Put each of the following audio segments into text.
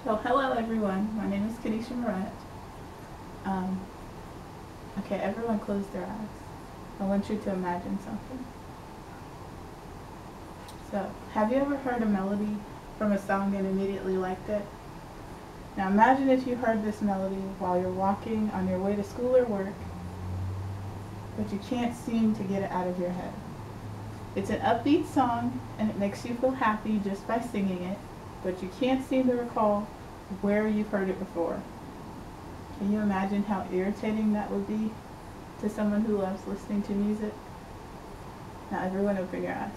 So hello everyone, my name is Kanisha Moret. Okay, everyone close their eyes. I want you to imagine something. So, have you ever heard a melody from a song and immediately liked it? Now imagine if you heard this melody while you're walking on your way to school or work, but you can't seem to get it out of your head. It's an upbeat song and it makes you feel happy just by singing it, but you can't seem to recall where you've heard it before. Can you imagine how irritating that would be to someone who loves listening to music? Now everyone open your eyes.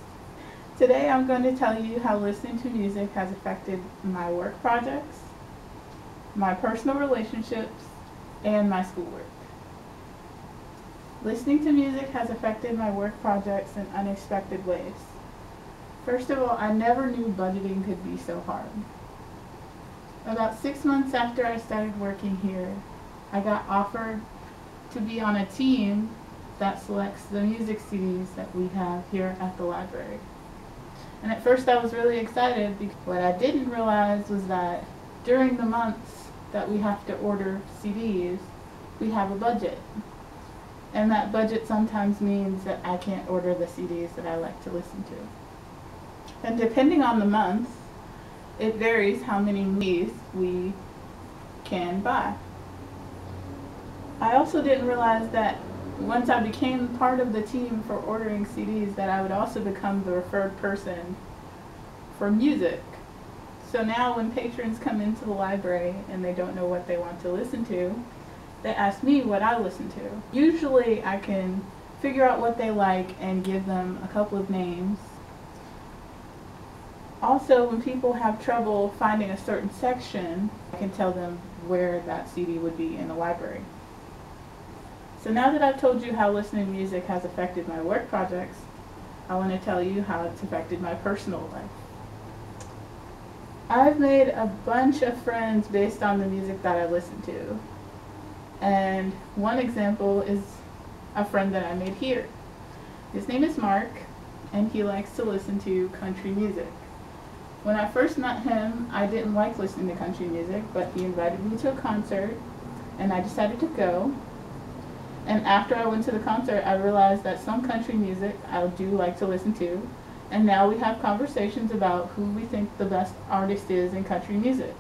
Today I'm going to tell you how listening to music has affected my work projects, my personal relationships, and my schoolwork. Listening to music has affected my work projects in unexpected ways. First of all, I never knew budgeting could be so hard. About 6 months after I started working here, I got offered to be on a team that selects the music CDs that we have here at the library. And at first I was really excited because what I didn't realize was that during the months that we have to order CDs, we have a budget. And that budget sometimes means that I can't order the CDs that I like to listen to. And depending on the month, it varies how many CDs we can buy. I also didn't realize that once I became part of the team for ordering CDs that I would also become the referred person for music. So now when patrons come into the library and they don't know what they want to listen to, they ask me what I listen to. Usually I can figure out what they like and give them a couple of names. Also, when people have trouble finding a certain section, I can tell them where that CD would be in the library. So now that I've told you how listening to music has affected my work projects, I want to tell you how it's affected my personal life. I've made a bunch of friends based on the music that I listen to. And one example is a friend that I made here. His name is Mark, and he likes to listen to country music. When I first met him, I didn't like listening to country music, but he invited me to a concert, and I decided to go. And after I went to the concert, I realized that some country music I do like to listen to, and now we have conversations about who we think the best artist is in country music.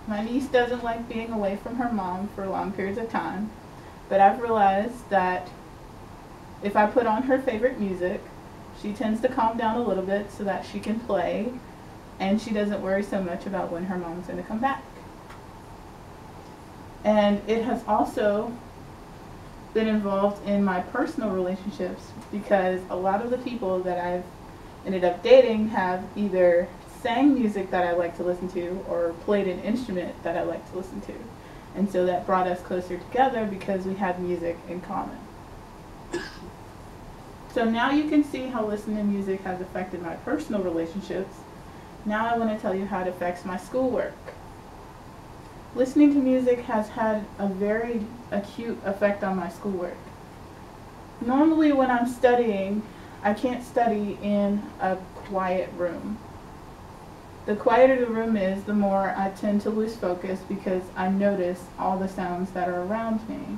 My niece doesn't like being away from her mom for long periods of time, but I've realized that if I put on her favorite music, she tends to calm down a little bit so that she can play, and she doesn't worry so much about when her mom's going to come back. And it has also been involved in my personal relationships because a lot of the people that I've ended up dating have either sang music that I like to listen to or played an instrument that I like to listen to. And so that brought us closer together because we had music in common. So now you can see how listening to music has affected my personal relationships. Now I want to tell you how it affects my schoolwork. Listening to music has had a very acute effect on my schoolwork. Normally when I'm studying, I can't study in a quiet room. The quieter the room is, the more I tend to lose focus because I notice all the sounds that are around me.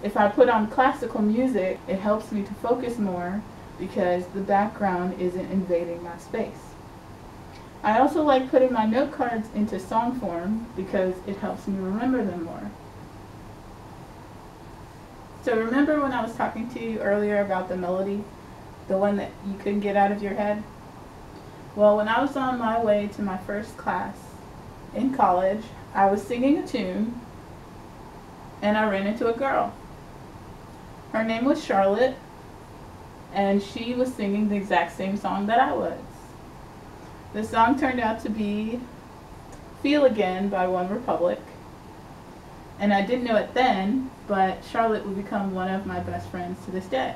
If I put on classical music, it helps me to focus more because the background isn't invading my space. I also like putting my note cards into song form because it helps me remember them more. So remember when I was talking to you earlier about the melody, the one that you couldn't get out of your head? Well, when I was on my way to my first class in college, I was singing a tune and I ran into a girl. Her name was Charlotte, and she was singing the exact same song that I was. The song turned out to be Feel Again by OneRepublic, and I didn't know it then, but Charlotte would become one of my best friends to this day.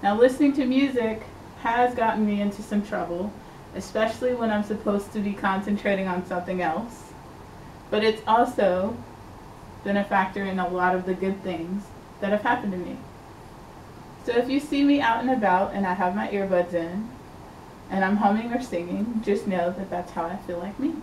Now listening to music has gotten me into some trouble, especially when I'm supposed to be concentrating on something else, but it's also been a factor in a lot of the good things that have happened to me. So if you see me out and about and I have my earbuds in, and I'm humming or singing, just know that that's how I feel like me.